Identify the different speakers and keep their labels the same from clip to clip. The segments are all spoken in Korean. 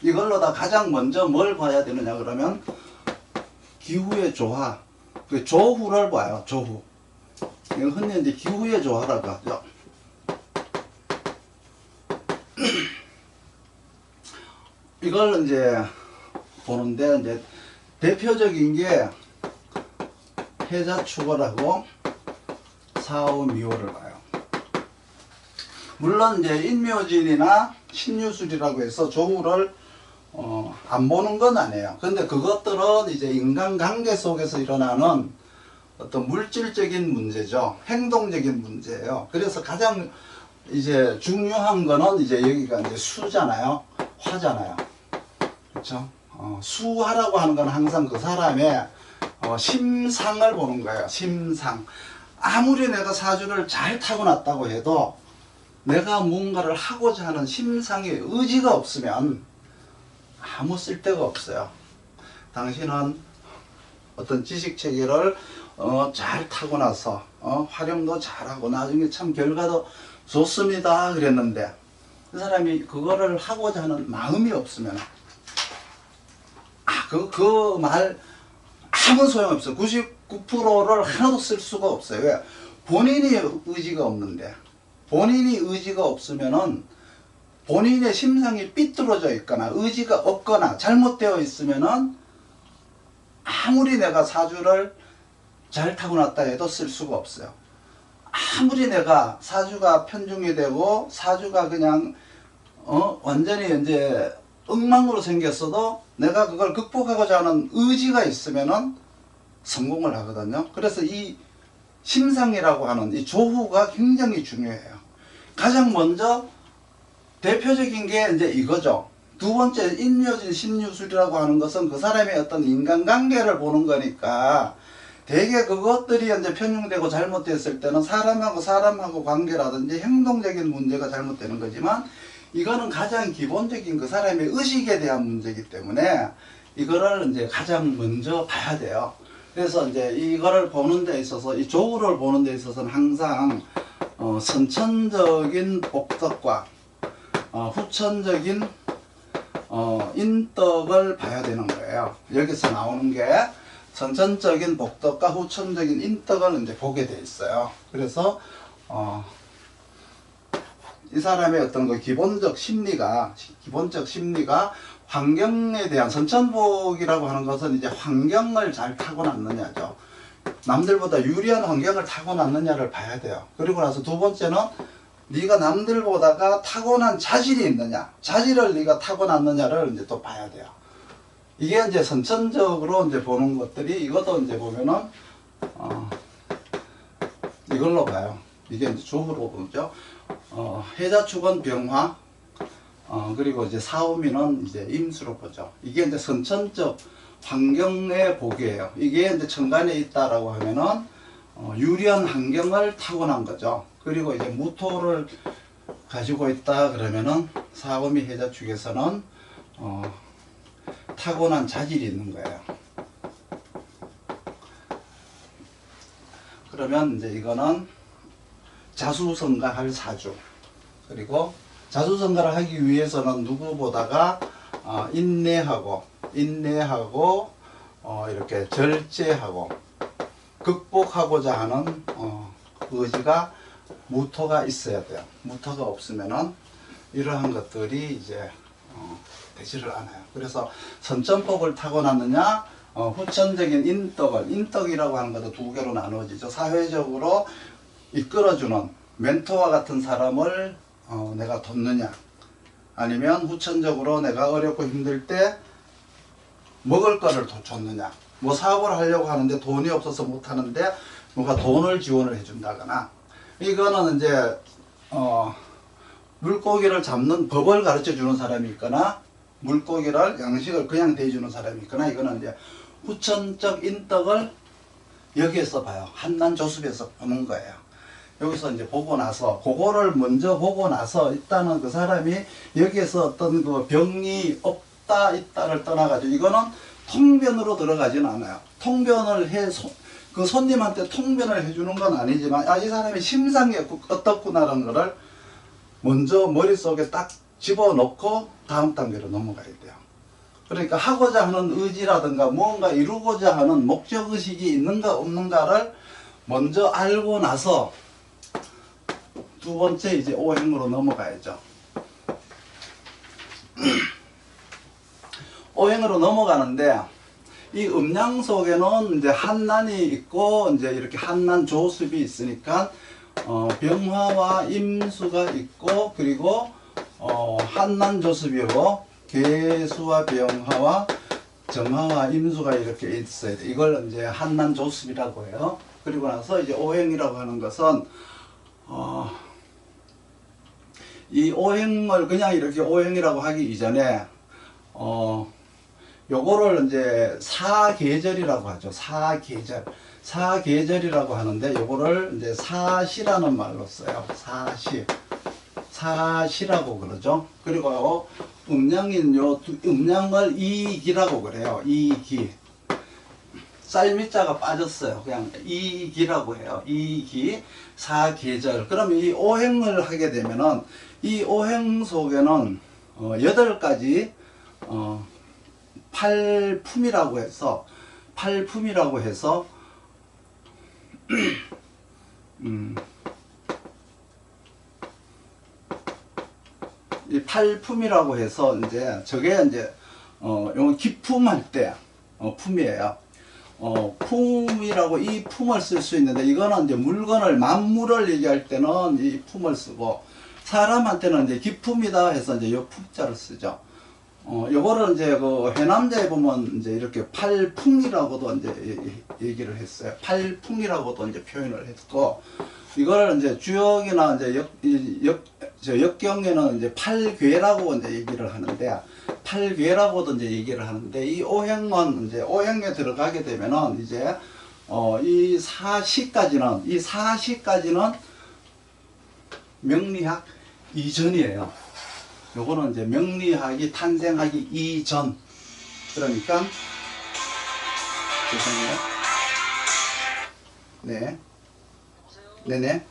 Speaker 1: 이걸로다 가장 먼저 뭘 봐야 되느냐 그러면 기후의 조화, 그 조후를 봐요. 조후. 이거 흔히 이제 기후의 조화라고 하죠. 이걸 이제 보는데 이제 대표적인 게 해자축월하고 사오미오를 봐요. 물론 이제 인묘진이나 신유술이라고 해서 조후를 안 보는 건 아니에요. 근데 그것들은 이제 인간관계 속에서 일어나는 어떤 물질적인 문제죠. 행동적인 문제예요. 그래서 가장 이제 중요한 거는 이제 여기가 이제 수잖아요. 화잖아요. 그렇죠? 수화라고 하는 건 항상 그 사람의 심상을 보는 거예요. 심상. 아무리 내가 사주를 잘 타고났다고 해도 내가 뭔가를 하고자 하는 심상의 의지가 없으면 아무 쓸데가 없어요. 당신은 어떤 지식체계를 잘 타고나서 활용도 잘하고 나중에 참 결과도 좋습니다 그랬는데 그 사람이 그거를 하고자 하는 마음이 없으면 그 말 아무 소용없어요. 99%를 하나도 쓸 수가 없어요. 왜? 본인이 의지가 없는데 본인이 의지가 없으면은 본인의 심상이 삐뚤어져 있거나 의지가 없거나 잘못되어 있으면은 아무리 내가 사주를 잘 타고났다 해도 쓸 수가 없어요. 아무리 내가 사주가 편중이 되고 사주가 그냥 완전히 이제 엉망으로 생겼어도 내가 그걸 극복하고자 하는 의지가 있으면은 성공을 하거든요. 그래서 이 심상이라고 하는 이 조후가 굉장히 중요해요. 가장 먼저 대표적인 게 이제 이거죠. 두 번째 인묘진 신유술이라고 하는 것은 그 사람의 어떤 인간관계를 보는 거니까 대개 그것들이 이제 편중되고 잘못됐을 때는 사람하고 관계라든지 행동적인 문제가 잘못되는 거지만 이거는 가장 기본적인 그 사람의 의식에 대한 문제이기 때문에 이거를 이제 가장 먼저 봐야 돼요. 그래서 이제 이거를 보는 데 있어서 이 조후를 보는 데 있어서는 항상 선천적인 복덕과 후천적인 인덕을 봐야 되는 거예요. 여기서 나오는 게 선천적인 복덕과 후천적인 인덕을 이제 보게 돼 있어요. 그래서 이 사람의 어떤 그 기본적 심리가 환경에 대한 선천복이라고 하는 것은 이제 환경을 잘 타고났느냐죠. 남들보다 유리한 환경을 타고났느냐를 봐야 돼요. 그리고 나서 두 번째는 네가 남들보다가 타고난 자질이 있느냐, 자질을 네가 타고났느냐를 이제 또 봐야 돼요. 이게 이제 선천적으로 이제 보는 것들이 이것도 이제 보면은 이걸로 봐요. 이게 이제 조후로 보죠. 해자축은 병화, 그리고 이제 사오미는 이제 임수로 보죠. 이게 이제 선천적 환경의 복이에요. 이게 이제 천간에 있다라고 하면은 유리한 환경을 타고난 거죠. 그리고 이제 무토를 가지고 있다 그러면은 사오미 해자축에서는 타고난 자질이 있는 거예요. 그러면 이제 이거는 자수성가할 사주. 그리고 자수성가를 하기 위해서는 누구보다가 인내하고 이렇게 절제하고 극복하고자 하는 의지가 무토가 있어야 돼요. 무토가 없으면은 이러한 것들이 이제 되지를 않아요. 그래서 선천복을 타고났느냐, 후천적인 인덕이라고 하는 것도 두 개로 나누어지죠. 사회적으로 이끌어주는 멘토와 같은 사람을 내가 돕느냐, 아니면 후천적으로 내가 어렵고 힘들 때 먹을 거를 줬느냐. 뭐 사업을 하려고 하는데 돈이 없어서 못 하는데 누가 돈을 지원을 해준다거나, 이거는 이제 물고기를 잡는 법을 가르쳐 주는 사람이 있거나 물고기를 양식을 그냥 대주는 사람이 있거나, 이거는 이제 후천적 인덕을 여기에서 봐요. 한난조습에서 보는 거예요. 여기서 이제 보고 나서 그거를 먼저 보고 나서 일단은 그 사람이 여기에서 어떤 그 병이 없다 있다를 떠나가지고 이거는 통변으로 들어가지는 않아요. 통변을 그 손님한테 통변을 해주는 건 아니지만 이 사람의 심상이 어떻구나라는 거를 먼저 머릿속에 딱 집어넣고 다음 단계로 넘어가야 돼요. 그러니까 하고자 하는 의지라든가 뭔가 이루고자 하는 목적의식이 있는가 없는가를 먼저 알고 나서 두 번째 이제 오행으로 넘어가야죠. 오행으로 넘어가는데 이 음양 속에는 이제 한난이 있고 이제 이렇게 한난 조습이 있으니까 병화와 임수가 있고 그리고 한난 조습이고 계수와 병화와 정화와 임수가 이렇게 있어야 돼. 이걸 이제 한난 조습이라고 해요. 그리고 나서 이제 오행이라고 하는 것은 이 오행을 그냥 이렇게 오행이라고 하기 이전에 요거를 이제 사계절이라고 하죠. 사계절. 사계절이라고 하는데 요거를 이제 사시라는 말로 써요. 사시. 사시라고 그러죠. 그리고 음양인 음양을 이기라고 그래요. 이기. 쌀미자가 빠졌어요. 그냥 이기라고 해요. 이기, 사계절. 그럼 이 오행을 하게 되면은 이 오행 속에는 8가지 팔품이라고 해서 이 팔품이라고 해서 이제 저게 이제 요 기품할 때 품이에요. 품이라고 이 품을 쓸 수 있는데 이거는 이제 물건을 만물을 얘기할 때는 이 품을 쓰고 사람한테는 이제 기품이다 해서 이제 요 품자를 쓰죠. 요거를 이제 그 해남자에 보면 이제 이렇게 팔풍이라고도 이제 얘기를 했어요. 팔풍이라고도 이제 표현을 했고, 이거를 이제 주역이나 이제 역경에는 이제 팔괴라고 이제 얘기를 하는데, 팔괴라고도 이제 얘기를 하는데, 이 오행은 이제 오행에 들어가게 되면은 이제 이 사시까지는 명리학 이전이에요. 요거는 이제 명리학이 탄생하기 이전. 그러니까 죄송해요. 네. 네네.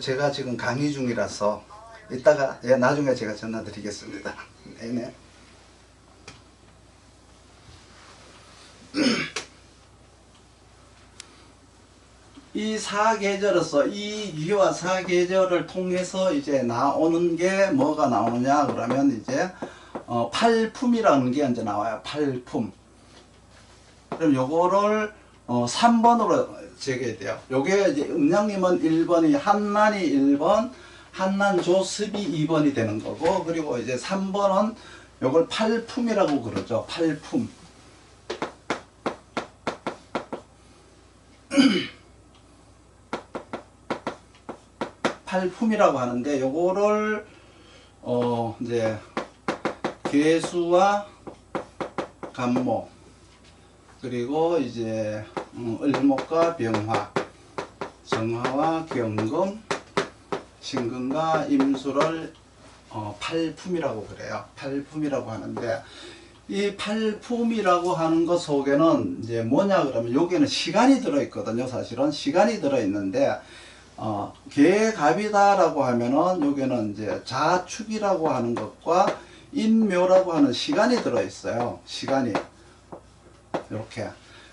Speaker 1: 제가 지금 강의 중이라서 이따가 나중에 제가 전화 드리겠습니다. 네네. 이 사계절로서 이 기와 사계절을 통해서 이제 나오는 게 뭐가 나오느냐 그러면 이제 팔품이라는 게 이제 나와요. 팔품. 그럼 요거를 3번으로 적어야 돼요. 요게 이제 음양님은 1번이 한난이 1번, 한난조습이 2번이 되는 거고, 그리고 이제 3번은 요걸 팔품이라고 그러죠. 팔품. 팔품이라고 하는데 요거를 이제 계수와 간목 그리고 이제 을목과 병화 정화와 경금 신금과 임수를 팔품이라고 그래요. 팔품이라고 하는데 이 팔품이라고 하는 것 속에는 이제 뭐냐 그러면 여기는 시간이 들어있거든요. 사실은 시간이 들어있는데 계갑이다라고 하면은 여기는 이제 자축이라고 하는 것과 인묘라고 하는 시간이 들어있어요. 시간이 이렇게.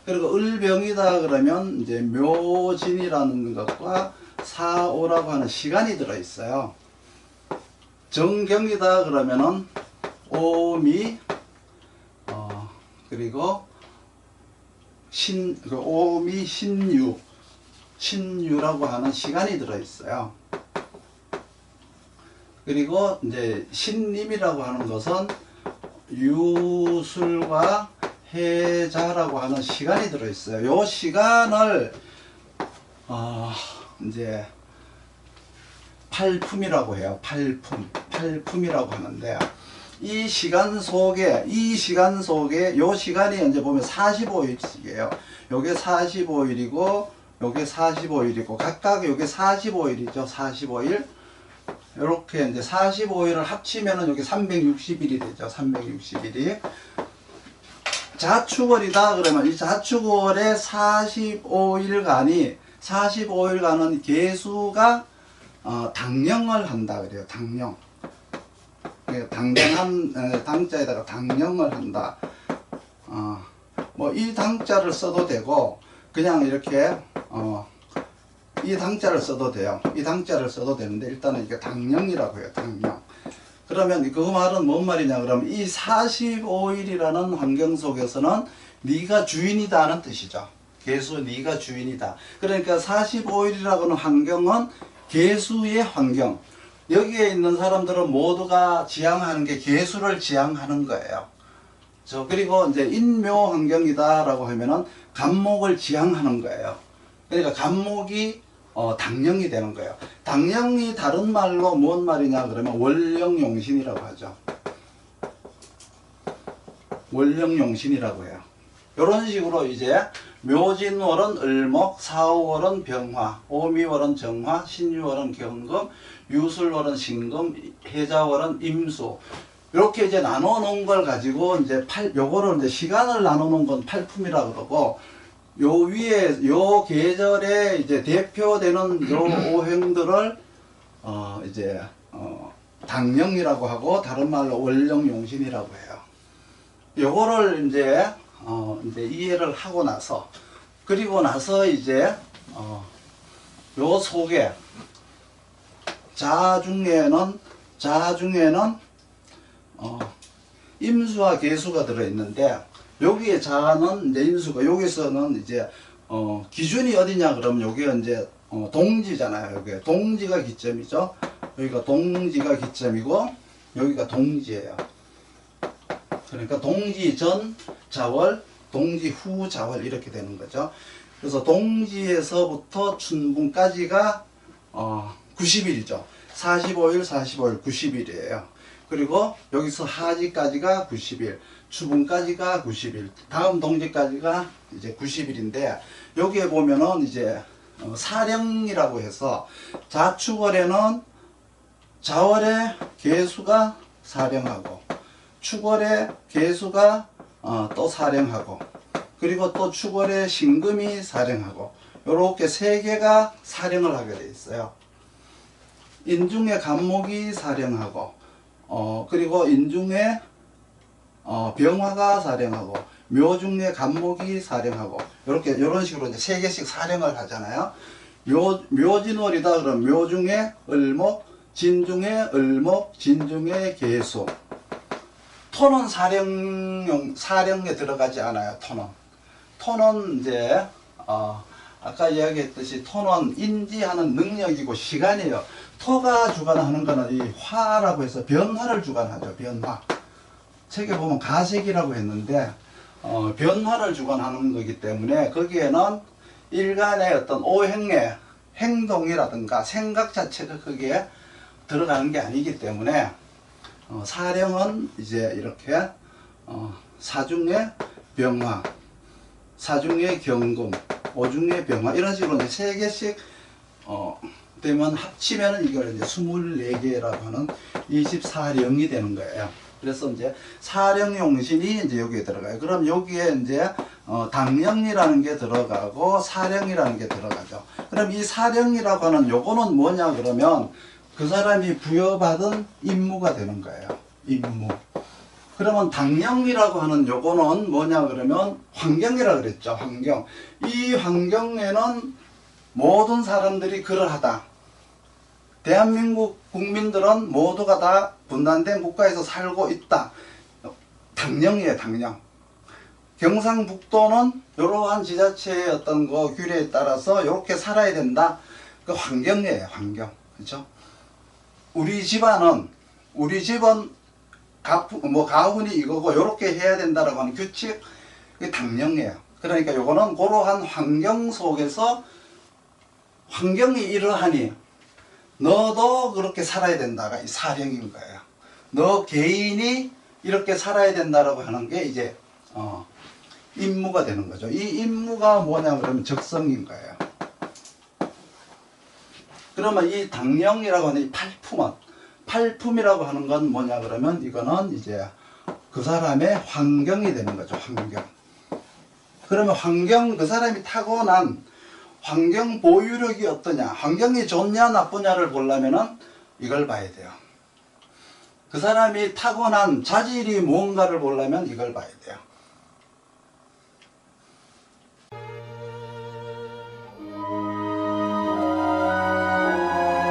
Speaker 1: 그리고 을병이다 그러면 이제 묘진이라는 것과 사오라고 하는 시간이 들어있어요. 정경이다 그러면은 오미 그리고 오미 신유라고 하는 시간이 들어있어요. 그리고 이제 신님이라고 하는 것은 유술과 해자라고 하는 시간이 들어있어요. 요 시간을 이제 팔품이라고 해요. 팔품이라고 하는데 이 시간 속에 요 시간이 이제 보면 45일씩이에요. 요게 45일이고 요게 45일이고 각각 요게 45일이죠. 45일. 이렇게 이제 45일을 합치면은 요게 360일이 되죠. 360일이. 자축월이다 그러면 이 자축월의 45일간이 45일간은 개수가 당령을 한다 그래요. 당령. 당당한 당자에다가 당령을 한다. 뭐 이 당자를 써도 되고 그냥 이렇게 이 당자를 써도 돼요. 이 당자를 써도 되는데 일단은 이게 당령이라고 해요. 당령. 그러면 그 말은 뭔 말이냐 그러면 이 45일이라는 환경 속에서는 네가 주인이다 하는 뜻이죠. 개수 네가 주인이다. 그러니까 45일이라고는 환경은 개수의 환경. 여기에 있는 사람들은 모두가 지향하는 게 개수를 지향하는 거예요. 그리고 이제 인묘 환경이다라고 하면은 간목을 지향하는 거예요. 그러니까 간목이 당령이 되는 거예요. 당령이 다른 말로 뭔 말이냐 그러면 월령용신이라고 하죠. 월령용신이라고 해요. 이런 식으로 이제 묘진월은 을목, 사오월은 병화, 오미월은 정화, 신유월은 경금, 유술월은 신금, 해자월은 임수. 이렇게 이제 나눠 놓은 걸 가지고 이제 요거를 이제 시간을 나눠 놓은 건 팔품이라고 그러고, 요 위에 요 계절에 이제 대표되는 요 오행들을 이제 당령이라고 하고 다른 말로 월령용신이라고 해요. 요거를 이제 이해를 하고 나서 그리고 나서 이제 요 속에 자 중에는 임수와 계수가 들어 있는데 여기에 자는 이제 임수가 여기서는 이제 기준이 어디냐 그러면 여기가 이제 동지잖아요. 여기 동지가 기점이죠. 여기가 동지가 기점이고 여기가 동지예요. 그러니까 동지 전 자월, 동지 후 자월 이렇게 되는 거죠. 그래서 동지에서부터 춘분까지가 90일이죠. 45일, 45일, 90일이에요. 그리고 여기서 하지까지가 90일, 추분까지가 90일, 다음 동지까지가 이제 90일인데 여기에 보면은 이제 사령이라고 해서 자축월에는 자월의 개수가 사령하고 축월의 개수가 또 사령하고 그리고 또 축월의 신금이 사령하고 이렇게 세 개가 사령을 하게 돼 있어요. 인중의 간목이 사령하고 그리고 인중의 병화가 사령하고 묘중의 간목이 사령하고 이렇게 이런 식으로 이제 세 개씩 사령을 하잖아요. 묘진월이다 그러면 묘중의 을목, 진중의 을목, 진중의 계수. 토는 사령에 들어가지 않아요. 토는 이제 아까 이야기했듯이 토는 인지하는 능력이고 시간이에요. 토가 주관하는 거는 이 화라고 해서 변화를 주관하죠. 변화. 책에 보면 가색이라고 했는데 변화를 주관하는 거기 때문에 거기에는 일간의 어떤 오행의 행동이라든가 생각 자체가 거기에 들어가는 게 아니기 때문에 사령은 이제 이렇게 사중의 병화, 사중의 경금, 오중의 병화 이런 식으로 이제 세 개씩 되면 합치면 이걸 이제 24개라고 하는 24령이 되는 거예요. 그래서 이제 사령용신이 이제 여기에 들어가요. 그럼 여기에 이제 당령이라는 게 들어가고 사령이라는 게 들어가죠. 그럼 이 사령이라고 하는 요거는 뭐냐 그러면 그 사람이 부여받은 임무가 되는 거예요. 임무. 그러면 당령이라고 하는 요거는 뭐냐 그러면 환경이라 그랬죠. 환경. 이 환경에는 모든 사람들이 그러하다. 대한민국 국민들은 모두가 다 분단된 국가에서 살고 있다. 당령이에요. 당령. 경상북도는 이러한 지자체의 어떤 거 규례에 따라서 이렇게 살아야 된다. 그 환경이에요. 환경. 그렇죠? 우리 집은 가훈이 이거고 이렇게 해야 된다라고 하는 규칙, 그게 당령이에요. 그러니까 요거는 그러한 환경 속에서 환경이 이러하니 너도 그렇게 살아야 된다가 이 사령인 거예요. 너 개인이 이렇게 살아야 된다라고 하는 게 이제 임무가 되는 거죠. 이 임무가 뭐냐 그러면 적성인 거예요. 그러면 이 당령이라고 하는 이 팔품이라고 하는 건 뭐냐 그러면 이거는 이제 그 사람의 환경이 되는 거죠. 환경. 그러면 환경, 그 사람이 타고난 환경 보유력이 어떠냐, 환경이 좋냐 나쁘냐를 보려면은 이걸 봐야 돼요. 그 사람이 타고난 자질이 무언가를 보려면 이걸 봐야 돼요.